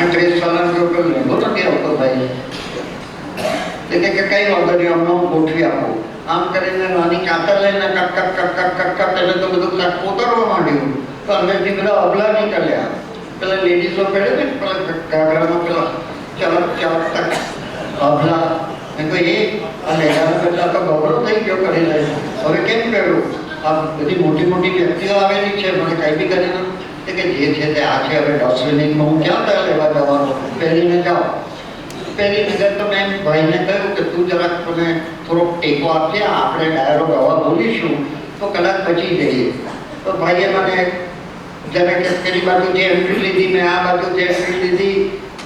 અને ડ્રેસ વાળા જો લેંગો નથી આવતો ભાઈ, એટલે કે કઈ વાંધો નહીં, અમને હું ગોઠવી આપું. આમ કરીને નાની કાતર લઈને કટ એને તો બધું કોતરવા માંડ્યું. તો અંદરથી બધા અબલા નીકળ્યા. પેલા લેડીઝો પહેરે ને પેલા ઘાઘરામાં પેલા ચલક અબલા એ તો એ લેગાના પેલા તો ગૌરવ થઈ ગયો કરી લે. હવે કેમ કર્યું? આ બધી મોટી મોટી વ્યક્તિઓ આવેલી છે, મને કઈ બી કરીને કે જે છે તે આ છે, હવે ડોક્ટરિંગમાં હું ક્યાં ત્યાં લેવા જવાનું, પહેરીને જાઓ. પહેલી નગર તો મેં ભાઈને કહ્યું કે તું જરાક મને થોડોક ટેકો આપજે, આપણે ડાયરો ગવા બોલીશું તો કદાચ બચી જઈએ. તો ભાઈએ મને જ્યારે કે પેલી બાજુ જે એન્ટ્રી લીધી, મેં આ બાજુ જે એન્ટ્રી લીધી,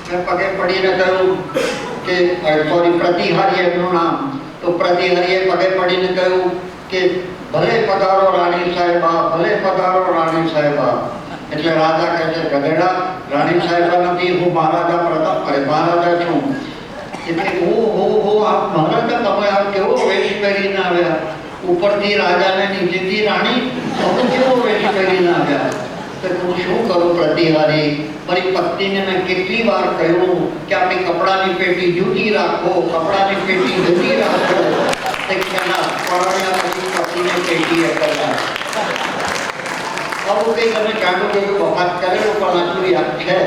મેં પગે પડીને કહ્યું કે સોરી પ્રતિહારી એમનું નામ. તો પ્રતિહારીએ પગે પડીને કહ્યું કે ભલે પધારો રાણી સાહેબા, ભલે પધારો રાણી સાહેબા. એટલે રાજા કહે છે ગધેડા, રાણી સાહેબા નથી, હું મહારાજા પ્રતાપ મહારાજા છું. એટલે હું આપ મહારાજા, તમે આ કેવો વેશ પહેરીને આવ્યા, ઉપરથી રાજાને નીચેથી રાણી, તમે કેવો વેશ પહેરીને આવ્યા. તો હું શું કરું પ્રતિહારી, મારી પત્નીને મેં કેટલી વાર કહ્યું કે આપણી કપડાની પેટી જુદી રાખો, કપડાની પેટી જુદી રાખો. પતિને પેટી કરતા આવું કંઈ તમે કાઢો કે વફાત કરેલો પણ આટલું યાદ છે.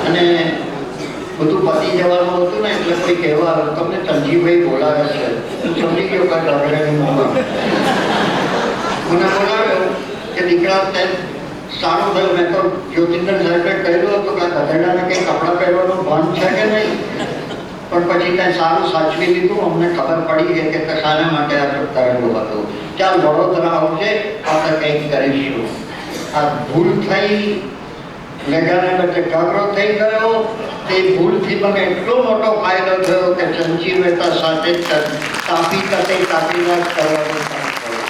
અને બધું પતી જવાનું હતું ને એટલે કોઈ કહેવા તમને સંજીવભાઈ બોલાવે છે. હું સમજી ગયો કે ઝઘડાની મોમાં મને બોલાવ્યો કે દીકરા સાહેબ સારું થયું. મેં તો જ્યોતિન્દર સાહેબે કહ્યું હતું કે ગધેડાને કંઈ કપડાં પહેરવાનું ભાન છે કે નહીં, પણ પછી ત્યાં સારું સાચવી લીધું. અમને ખબર પડી ગઈ કે શાના માટે આ કરેલું હતું. ચાલ વડોદરા આવશે, આપણે કંઈક કરીશું. આ ભૂલ થઈ, લેગાને બદલે ઘાઘરો થઈ ગયો. તે ભૂલથી મને એટલો મોટો ફાયદો થયો કે સંજીવ મહેતા સાથે તાપી કરતી તાપીના કરવાનું કામ કર્યું.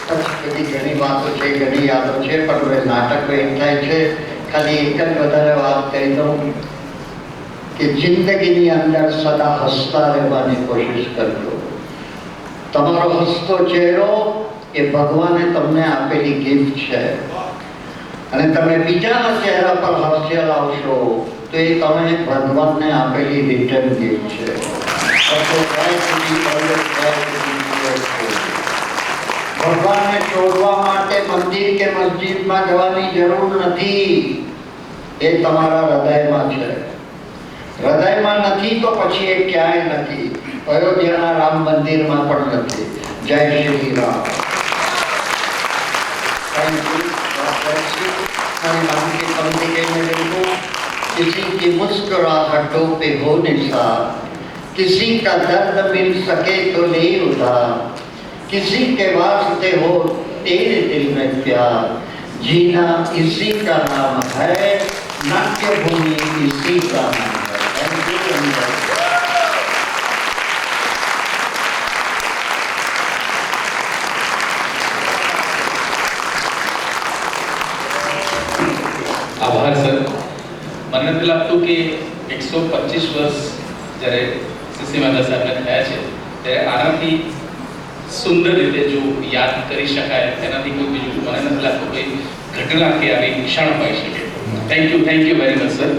બધી ઘણી વાતો છે, ઘણી યાદો છે, પણ હવે નાટક એમ થાય છે. ખાલી એક જ વધારે વાત કહી દઉં કે જિંદગીની અંદર સદા હસતા રહેવાની કોશિશ કરજો. તમારો હસતો ચહેરો એ ભગવાને તમને આપેલી ગિફ્ટ છે, અને તમે બીજાના ચહેરા પર હાસ્ય લાવશો તો એ તમે ભગવાનને આપેલી રિટર્ન ગિફ્ટ છે. ભગવાનને શોધવા માટે મંદિર કે મસ્જિદમાં જવાની જરૂર નથી, એ તમારા હૃદયમાં છે. હૃદયમાં નથી તો પછી એ ક્યાંય નથી. અયોધ્યાના રામ મંદિરમાં પણ નથી. જય શ્રી રામ. किसी की मुस्कुराहटों पे हो निसार, किसी का दर्द मिल सके तो ले उधार, किसी के वास्ते हो तेरे दिल में प्यार, जीना इसी का नाम है, नाट्य भूमि इसी का नाम है. આભાર સર. મને નથી લાગતું કે 125 વર્ષ જ્યારે સીસી મહેતા સાહેબને થયા છે ત્યારે આનાથી સુંદર રીતે જો યાદ કરી શકાય એનાથી કોઈ બીજું મને નથી લાગતું કોઈ ઘટના કે આવી ક્ષણ હોઈ શકે. Thank you very much sir.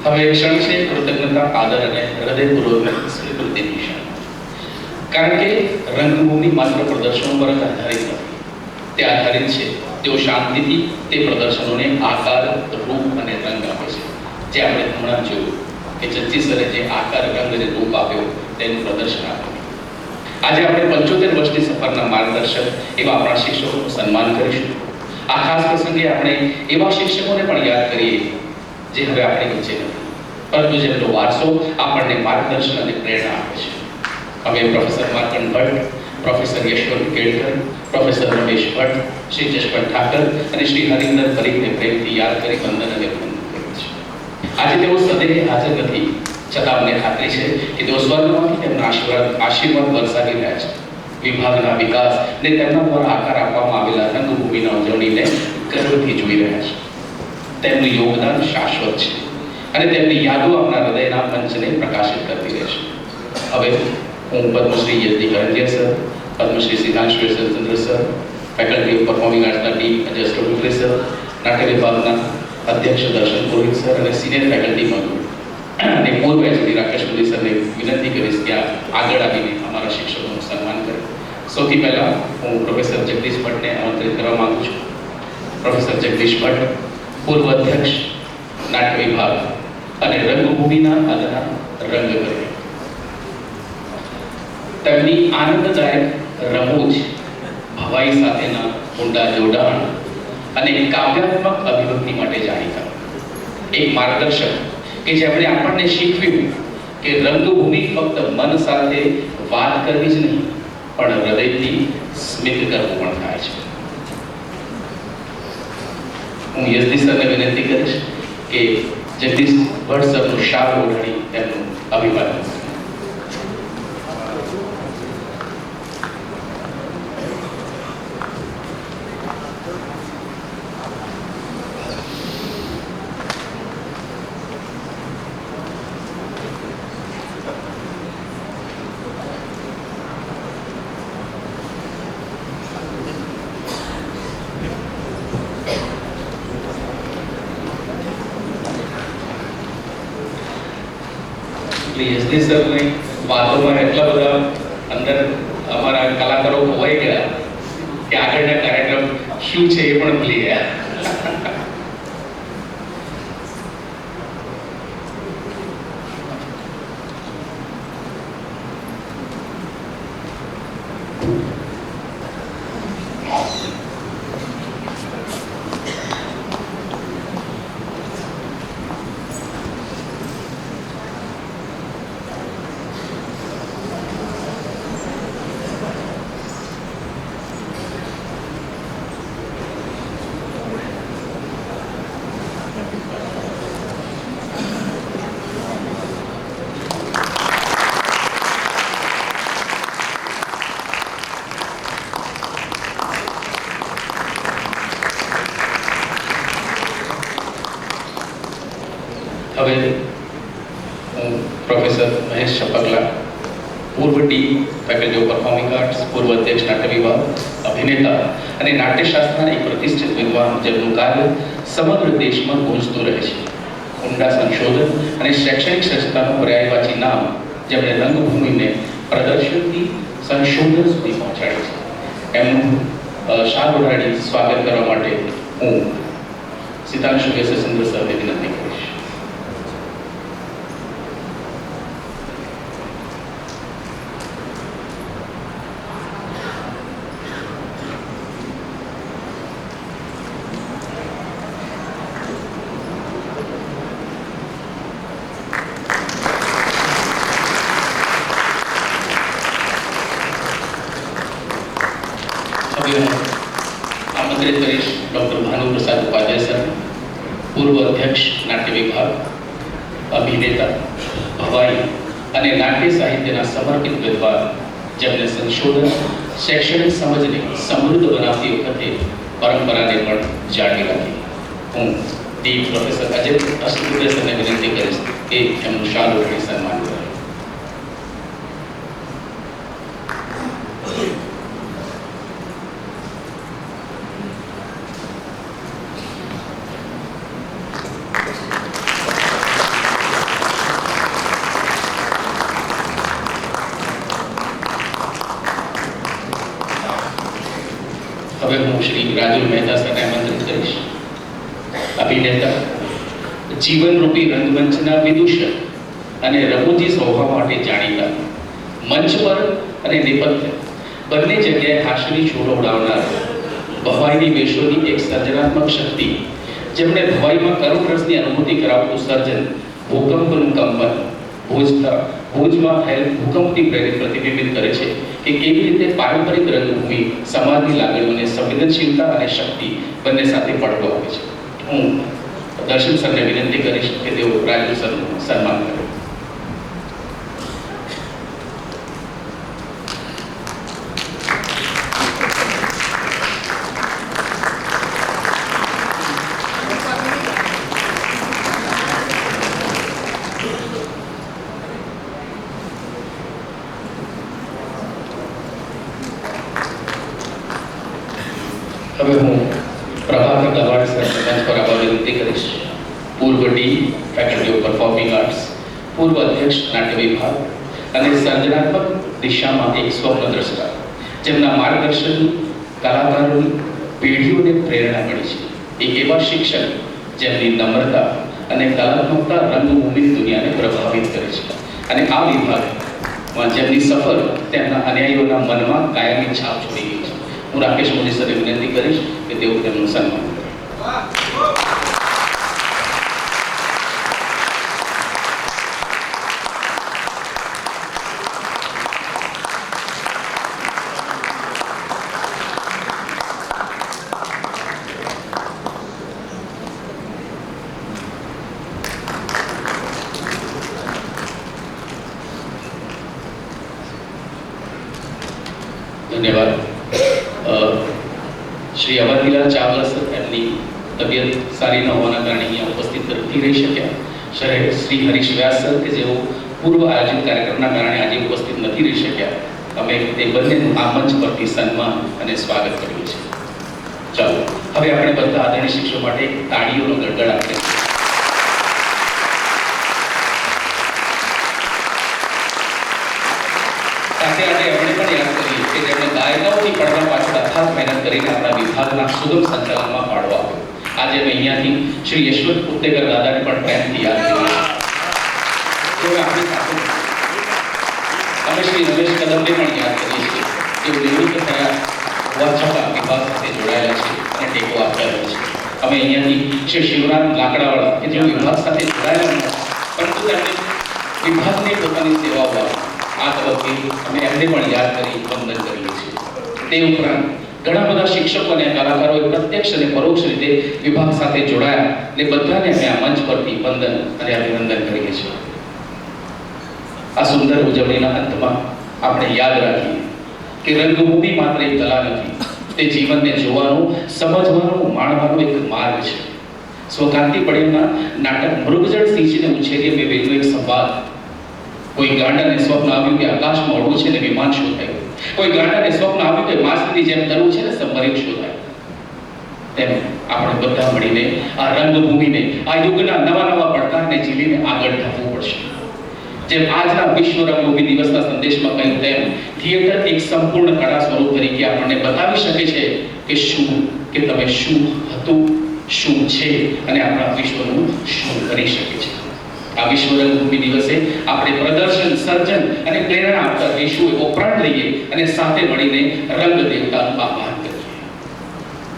હવે ક્ષણ છે કૃતજ્ઞતા, આદર અને હૃદયપૂર્વક સ્વીકૃતિની ક્ષણ. કારણ કે રંગભૂમિ માત્ર પ્રદર્શનો પર જ આધારિત નથી, તે આધારિત છે તેઓ શાંતિથી તે પ્રદર્શનોને આકાર, રૂપ અને રંગ આપે છે. જે આપણે હમણાં જોયું કે જગજી સરે જે આકાર, રંગ અને રૂપ આપ્યો તેનું પ્રદર્શન આપ્યું. આજે આપણે 75 વર્ષની સફરના માર્ગદર્શક એવા આપણા શિક્ષકોનું સન્માન કરીશું. આ ખાસ પ્રસંગે આપણે એવા શિક્ષકોને પણ યાદ કરીએ જે હવે આપણી વચ્ચે નથી, પરંતુ જેમનો વારસો આપણને માર્ગદર્શન અને પ્રેરણા આપે છે. હવે professor Markand Bhatt, professor Yashwant Kelkar, professor Ramesh Bhatt, Shri Jashwant Thakar અને શ્રી હરિન્દર પરીખને પ્રેમથી યાદ કરી વંદન અને અભિનંદન કર્યું છે. આજે તેઓ સદૈવ હાજર નથી, છતાં અમને ખાતરી છે કે તેઓ સ્વર્ગમાંથી તેમના આશીર્વાદ વરસાવી રહ્યા છે. વિભાગના વિકાસ અને તેમના દ્વારા આકાર આપવામાં આવેલા રંગભૂમિના ઉજવણીને ગર્વથી જોઈ રહ્યા છે. તેમનું યોગદાન શાશ્વત છે અને તેમની યાદો આપણા હૃદયના મંચને પ્રકાશિત કરતી રહેશે. હવે હું Padmashri Yajni Karanjia sir, Padmashri Siddhanshu Chandra sir, faculty of performing આર્ટ્સના ડીન એડજસ્ટ પ્રોફેસર, નાટ્ય વિભાગના અધ્યક્ષ દર્શન પુરોહિત સર અને સિનિયર ફેકલ્ટીમાં અને પૂર્વ એચઓડી રાકેશ મોદી સરને વિનંતી કરીશ કે આગળ આવીને અમારા શિક્ષકોનું સન્માન કરે. સૌથી પહેલા હું પ્રોફેસર જગદીશ ભટ્ટને આમંત્રિત કરવા માંગુ છું. પ્રોફેસર જગદીશ ભટ્ટ પૂર્વ અધ્યક્ષ નાટ્ય વિભાગ અને રંગભૂમિના અદના રંગકર્મી. તેમની આનંદદાયક રમૂજ, ભવાઈ સાથેના ઊંડા જોડાણ અને કાવ્યાત્મક અભિવ્યક્તિ માટે જાણીતા એક માર્ગદર્શક કે જેમણે આપણને શીખવ્યું કે રંગભૂમિ ફક્ત મન સાથે વાત કરવી જ નહીં પણ હૃદયથી સ્મિત કરવું પણ થાય છે. હું યશદીશ સરને વિનંતી કરીશ કે જગદીશ ભટ્ટ સરનું શાલ ઓઢાડી તેમનું અભિવાદન. યશદીશ સરની વાતોમાં એટલા બધા અંદર અમારા કલાકારો ખોવાઈ ગયા કે આગળના કાર્યક્રમ શું છે એ પણ ભૂલી ગયા. હવે હું પ્રોફેસર મહેશ શપકલા, પૂર્વ dean faculty of performing arts, પૂર્વ અધ્યક્ષ નાટ્ય વિભાગ, અભિનેતા અને નાટ્યશાસ્ત્રના એક પ્રતિષ્ઠિત વિદ્વાન જેમનું કાર્ય સમગ્ર દેશમાં ગુંજતું રહે છે. ઊંડા સંશોધન અને શૈક્ષણિક સજ્જતાનું પર્યાયવાચી નામ જેમણે રંગભૂમિને પ્રદર્શનથી સંશોધન સુધી પહોંચાડે છે. એમનું શાલ ઓઢાડી સ્વાગત કરવા માટે હું સિતાંશુ શશેન્દ્ર સરને વિનંતી કરીશ. આમંત્રિત કરીશ ડૉક્ટર ભાનુપ્રસાદ ઉપાધ્યાય સર, પૂર્વ અધ્યક્ષ નાટ્ય વિભાગ, અભિનેતા, ભવાઈ અને નાટ્ય સાહિત્યના સમર્પિત વિદ્વાન જેમને સંશોધન શૈક્ષણિક સમજને સમૃદ્ધ બનાવતી વખતે પરંપરાને પણ જાળવી રાખી. હું ડી પ્રોફેસર અજય અસ્તુદેસરને વિનંતી કરીશ કે એમનું શાલ ઓઢાડી સન્માન કરે. હવે હું શ્રી રાજુલ મહેતા સરને આમંત્રિત કરીશ. અભિનેતા, જીવનરૂપી રંગમંચના વિદૂષક અને રમૂજી સ્વભાવ માટે જાણીતા, મંચ પર અને નેપથ્ય બંને જગ્યાએ હાસ્યની છોડ ઉડાવનાર, ભવાઈની વેશોની એક સર્જનાત્મક શક્તિ જેમણે ભવાઈમાં કરુણ અનુભૂતિ કરાવતું સર્જન, ભૂકંપનું કંપન, ભુજમાં થયેલ ભૂકંપથી પ્રેરિત પ્રતિબિંબિત કરે છે કે કેવી રીતે પારંપરિક રંગભૂમિ સમાજની લાગણીઓને સંવેદનશીલતા અને શક્તિ બંને સાથે પડતો આવે છે. હું દર્શન સરને વિનંતી કરીશ કે તેઓ રાજુ સરનું સન્માન કરે. હવે હું પ્રભાકર દવાડ સર મંચ પર આવવા વિનંતી કરીશ. પૂર્વ D faculty of performing arts, પૂર્વ અધ્યક્ષ નાટ્ય વિભાગ અને સર્જનાત્મક દિશામાં એક સ્વપ્નદ્રષ્ટા, જેમના માર્ગદર્શન કલાકારોની પેઢીઓને પ્રેરણા મળી છે. એક એવા શિક્ષક જેમની નમ્રતા અને કલાત્મકતા રંગભૂમિની દુનિયાને પ્રભાવિત કરે છે, અને આ વિભાગમાં જેમની સફર તેમના અનુયાયીઓના મનમાં કાયમી છાપ છોડી ગઈ છે. હું રાકેશ મોદી સરે વિનંતી કરીશ કે તેઓ તેમનું સન્માન કરે. ધન્યવાદ. શ્રી અવંતિલાલ ચાવલા સર એમની તબિયત સારી ન હોવાના કારણે અહીંયા ઉપસ્થિત નથી રહી શક્યા. શ્રી હરીશ વ્યાસ સર કે જેઓ પૂર્વ આયોજિત કાર્યક્રમના કારણે આજે ઉપસ્થિત નથી રહી શક્યા. અમે તે બંનેનું આ મંચ પરથી સન્માન અને સ્વાગત કર્યું છે. ચાલો હવે આપણે બધા આદરણીય શિક્ષકો માટે તાળીઓનો ગડગડ આપીએ. સાથે આજે આપણે પણ યાદ કરીએ કે જેમણે દાયકાઓથી પડદા પાછળ અથાગ મહેનત કરીને આપણા વિભાગના સુગમ સંચાલનમાં ફાળો આપ્યો. આજે અમે અહીંયાથી શ્રી યશવંત પુત્તેકર દાદાને પણ પ્રેમથી યાદ કરીએ. આપણી સાથે અમે શ્રી રમેશ કદમને પણ યાદ કરીએ છીએ. તેઓ નિવૃત્ત થયા હોવા છતાં વિભાગ સાથે જોડાયેલા છે અને ટેકો આપતા રહે છે. અમે અહીંયાથી શ્રી શિવરામ લાકડાવાળા કે જેઓ વિભાગ સાથે જોડાયેલા નથી, પરંતુ તેમણે વિભાગને પોતાની સેવાઓ આ તબક્કે અમે એમને પણ યાદ કરી વંદન કરીએ છીએ. તે ઉપરાંત ઘણા બધા શિક્ષકો અને કલાકારોએ પ્રત્યક્ષ અને પરોક્ષ રીતે વિભાગ સાથે જોડાયા ને બધાને અમે આ મંચ પરથી વંદન અને અભિનંદન કરીએ છીએ. આ સુંદર ઉજવણીના અંતમાં આપણે યાદ રાખીએ કે રંગભૂમિ માત્ર એક કલા નથી, તે જીવનને જોવાનો, સમજવાનો, માણવાનો એક માર્ગ છે. સ્વકાંતિ પટેલના નાટક મૃગજળ સિંચીને ઉછેરીએ મેં વેદનો એક સંવાદ. કોઈ ગાંડાને સ્વપ્ન આવ્યું કે આકાશમાં ઉડવું છે ને વિમાન શોધાયું. કોઈ ગાંડાને સ્વપ્ન આવ્યું કે માછલીની જેમ તરવું છે ને સબમરીન શોધાયું. તેમ આપણે બધા મળીને આ રંગભૂમિને, આ યુગના નવા નવા પડકારને ઝીલીને આગળ ધપવું પડશે. જેમ આજના વિશ્વ રંગભૂમિ દિવસના સંદેશમાં કહ્યું તેમ થિયેટર એક સંપૂર્ણ કળા સ્વરૂપ તરીકે આપણને બતાવી શકે છે કે શું, કે તમે શું હતું, શું છે અને આપણા વિશ્વનું શું કરી શકે છે. આ વિશ્વ રંગભૂમિ દિવસે આપણે પ્રદર્શન, સર્જન અને પ્રેરણા આપતા રહીશું એવો પ્રણ લઈએ અને સાથે મળીને રંગ દેવતાનું આહ્વાન કરીએ.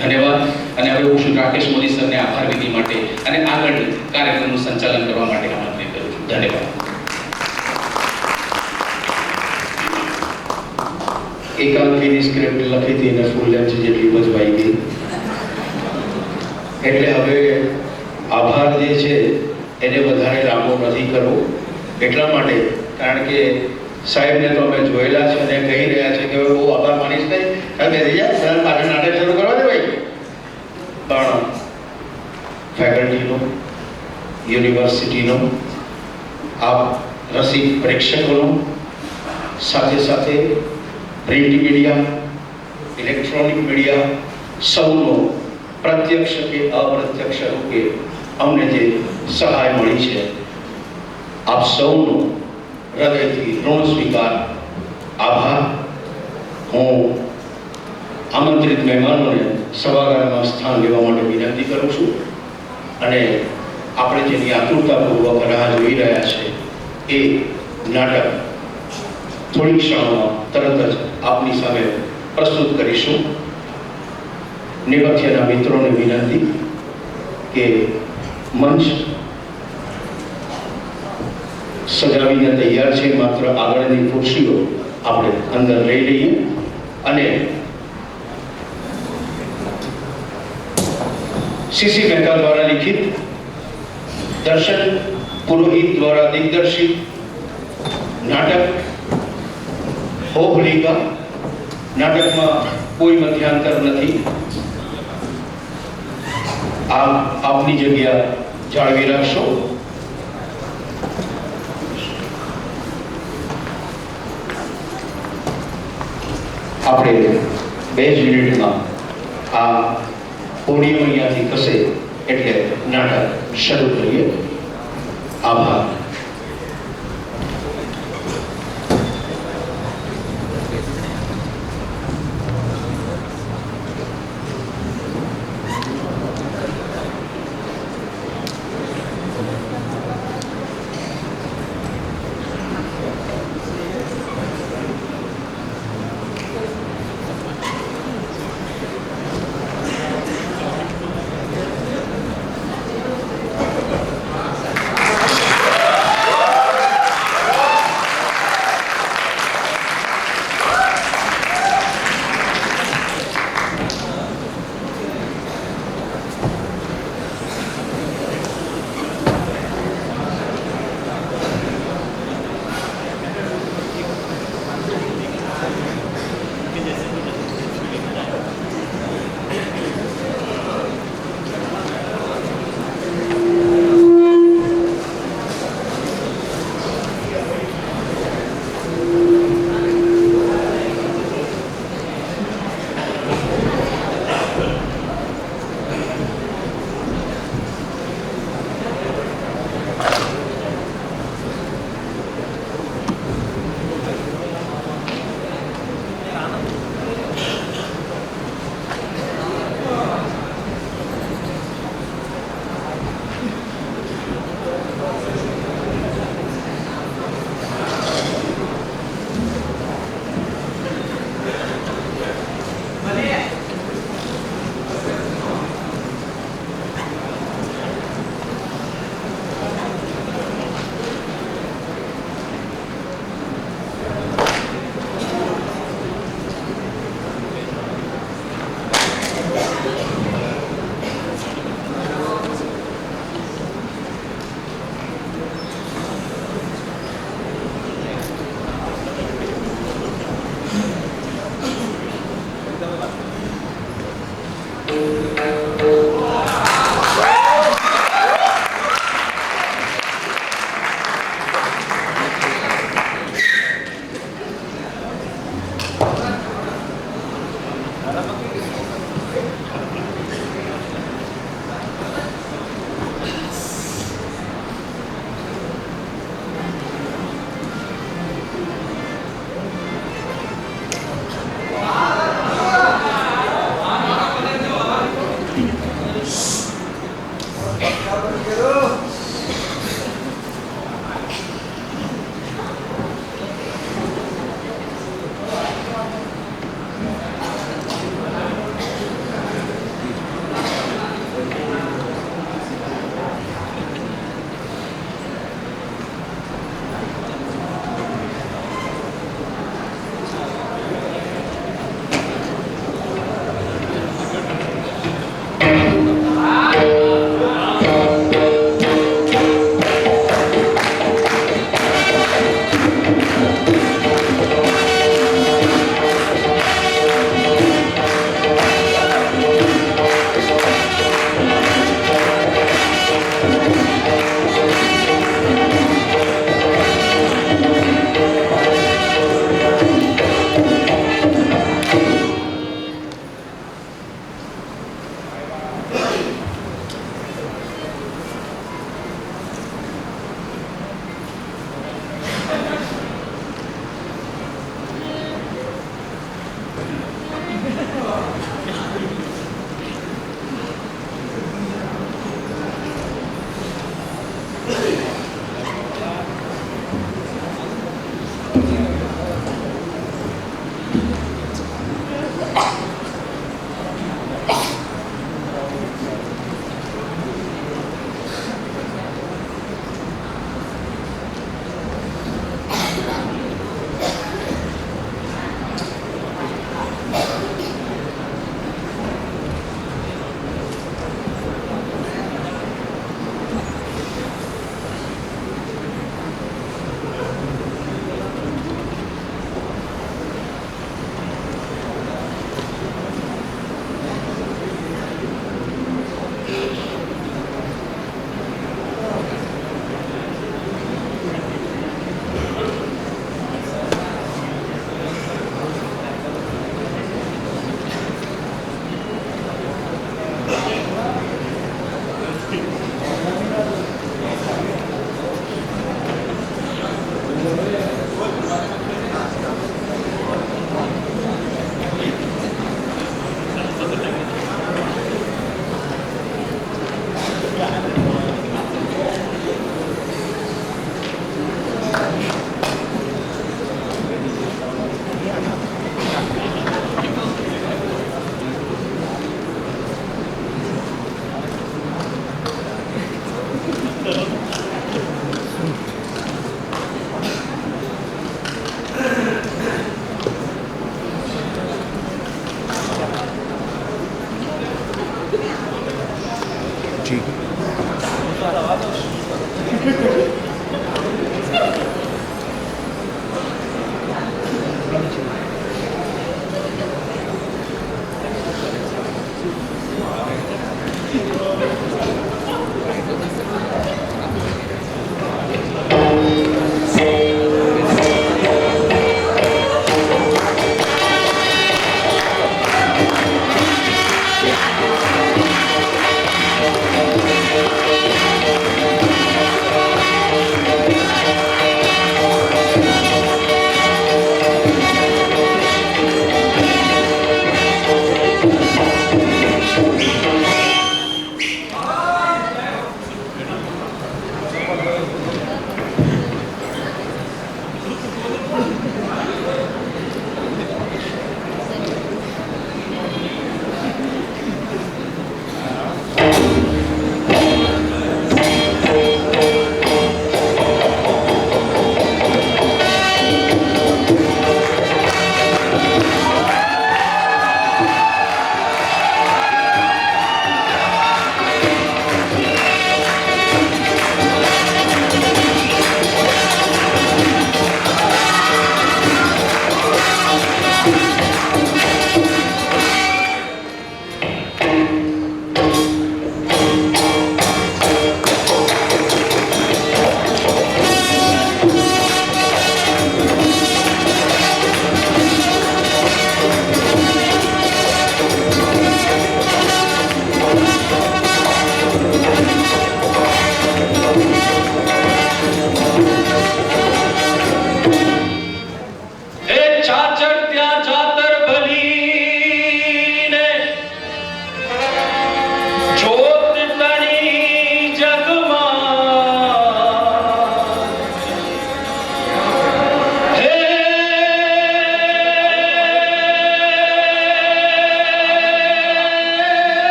ધન્યવાદ. અને હવે હું શ્રી રાકેશ મોદી સરને આભાર વિધિ માટે અને આગળ કાર્યક્રમનું સંચાલન કરવા માટે આમંત્રિત કરું છું. ધન્યવાદ. એકાંકીની સ્ક્રિપ્ટ લખી હતી અને ફૂલ લેન્થ જેટલી ભજવાઈ ગઈ. એટલે હવે આભાર જે છે એને વધારે લાંબો નથી કરવો. એટલા માટે કારણ કે સાહેબને તો અમે જોયેલા છે અને કહી રહ્યા છે કે બહુ આભાર માનીશ નહીં, કારણ કે રિયા સર પાછળ નાટક શરૂ કરવા દે ભાઈ. પણ ફેકલ્ટીનો, યુનિવર્સિટીનો, આપ રસિક પ્રેક્ષકોનો, સાથે સાથે પ્રિન્ટ મીડિયા, ઇલેક્ટ્રોનિક મીડિયા, સૌનો પ્રત્યક્ષ કે અપ્રત્યક્ષ રૂપે અમને જે સહાય મળી છે, આપ સૌનો હૃદયથી ઋણ સ્વીકાર, આભાર. હું આમંત્રિત મહેમાનોને સભાગારમાં સ્થાન લેવા માટે વિનંતી કરું છું અને આપણે જેની આતુરતાપૂર્વક રાહ જોઈ રહ્યા છે એ નાટક થોડી ક્ષણોમાં તરત જ આપની સામે પ્રસ્તુત કરીશું. નેપથ્યના મિત્રોને વિનંતી કે મંચ સજાવીને તૈયાર છે, માત્ર આગળની ખુરશીઓ આપણે અંદર લઈ લઈએ અને સીસી મહેતા દ્વારા લિખિત, દર્શન પુરોહિત દ્વારા દિગ્દર્શિત નાટક હોભલિકા. નાટકમાં કોઈ મધ્યાંતર નથી. આપ આપની જગ્યા જાળવી રાખશો. આપણે 2 જ મિનિટમાં આ પોડિયમ અહીંયાથી ખસે એટલે નાટક શરૂ કરીએ. આભાર.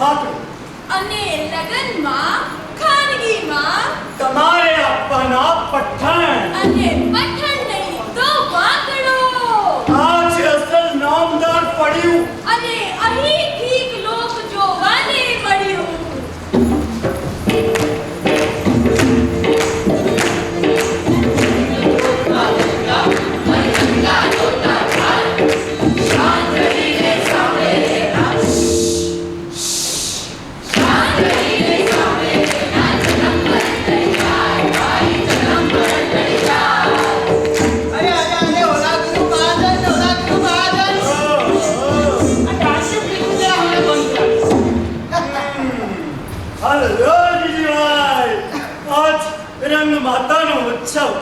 ભાગડું અને લગનમાં ખાનગીમાં તમારે આપવાના પઠાણ. અને પઠણ નહીં તો વાંકડો. આ છે અસલ નામદાર પડ્યું. અને અહીં ઠીક લોક જોવાને મળ્યું. હલો જીજીભાઈ, આજ રંગ માતાનો ઉત્સવ.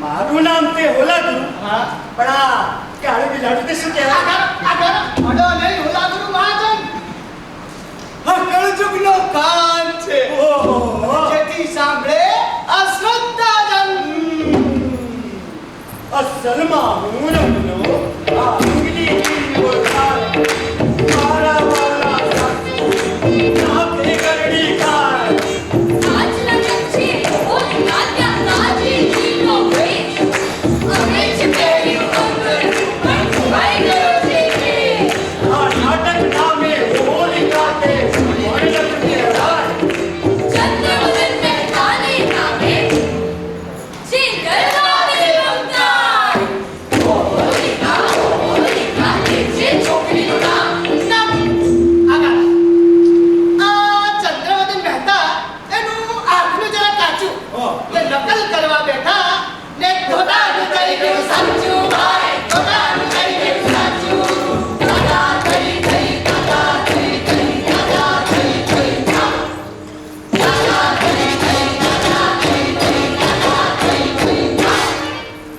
મારું નામ તે હોલાગુરુ, પણ આ કાળું બિલાડું તે શું કહેવાય? કળજુગનો કાન છે. ઓહો, જેથી સાંભળે અશ્રદ્ધાજન. અસલમાં હું રંગનો આ અંગલીની ઓળખાણ. મારા વાલા સાસુ, નાકે કરડી ખાય. આજ લગન છે ઓલી નાત્યા નાજીજીનો વેશ. અમે જ પહેર્યું કંગણ પણ ખોવાઈ ગયો છે કેસ. આ નાટક નામે હોલિકા તે વર્ણન કહેવાય. ચંદ્રવદન મહેતાને નામે જે ગરબાને રમતા. હોલિકા તે જે છોકરીનું નામ. આ ચંદ્રવદન મહેતા એનું આંખનું જરા કાચું. તે નકલ કરવા બેઠા ને ધોળાનું થઈ ગયું સાચું. ભાઈ ધોળાનું થઈ ગયું સાચું. દાદા થઈ થઈ દાદા થઈ થઈ દાદા થઈ થઈ દાદા થઈ થઈ દાદા થઈ થઈ દાદા થઈ થઈ.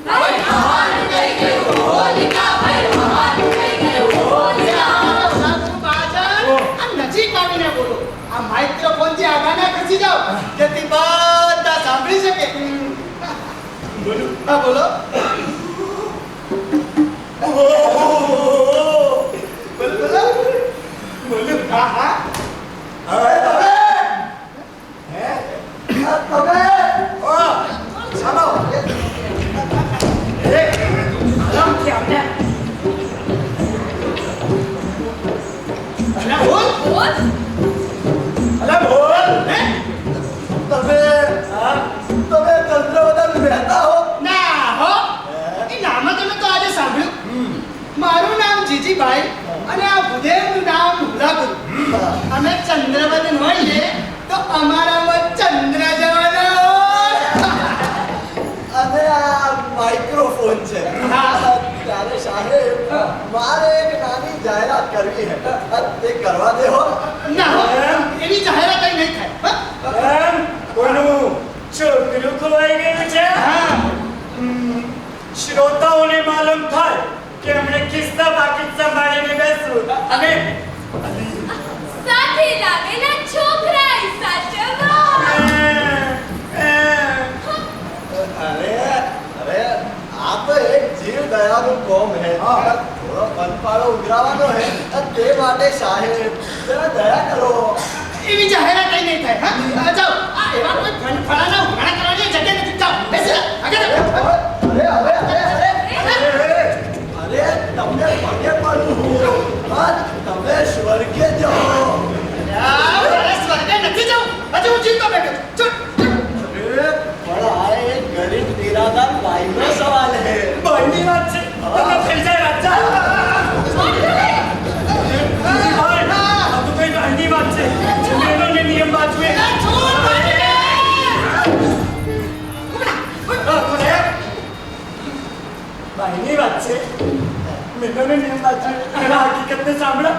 ભાઈ મહાન થઈ ગયું હોલિકા. ભાઈ મહાન થઈ ગયું હોલિકા. સાચું બાજન આ નજીક આવીને બોલો. આ માઇક્રોફોન થી આગાના ખસી જાઓ જેથી બધા સાંભળી શકે. બોલો. હા બોલો. ઓહો, બોલો બોલો. બોલો. હા હા. હવે તમે તમે ચાલો આરામથી આવને. અલા બોલ. બોલ. અલા બોલ. હે? તમે ચંદ્રવદન મહેતા હો? ના હો. એ નામ જ અમે તો આજે સાંભળ્યું. મારું નામ જીજીભાઈ અને આ ભૂદેવનું નામ હુલાગુરુ. અમે ચંદ્રવદન હોઈએ તો અમારામાં ચંદ્ર જવાના હોય. અને આ માઇક્રોફોન છે. હા. ત્યારે સાહેબ મારે એક નાની જાહેરાત કરવી છે. તે કરવા દે હો. ના હો. એવી જાહેરાત અહીં નહીં થાય. હા? એમ કોઈનું છોકરું ખોવાઈ ગયું છે? હા. શ્રોતાઓને માલુમ થાય કે એમણે ખિસ્સા પાકીટ સંભાળીને બેસવું અને સાથે લાવેલા છોકરાએ સાચવવા. અરે આ તો એક જીવ દયાનું કોમ હે. થોડો પંપાળો ઉઘરાવાનો હે. તે માટે સાહેબ જરા દયા કરો. એવી જાહેરાત અહીં નહીં થાય. હા? જાઓ. આ એવા કોઈ ફળાના ઉઘાડા કરવાની જગ્યા નથી. જાઓ. બેસી જાઓ. આગળ જાઓ. અરે તમને પગે પડું. તમે સ્વર્ગે જાઓ. મારે સ્વર્ગે નથી જવું. હજુ હું જીવતો બેઠો છું. ચૂપ. પણ આ એક ગરીબ નિરાધાર ભાઈનો સવાલ હે. બહેની વાત છે. તમે થઈ જાય રાજા. આ તો કઈ બહેની વાત છે. નિયમોને નિયમ બાજુએ. બહેની વાત છે. મેં નિયમ બાજુએ. હકીકતને સાંભળો.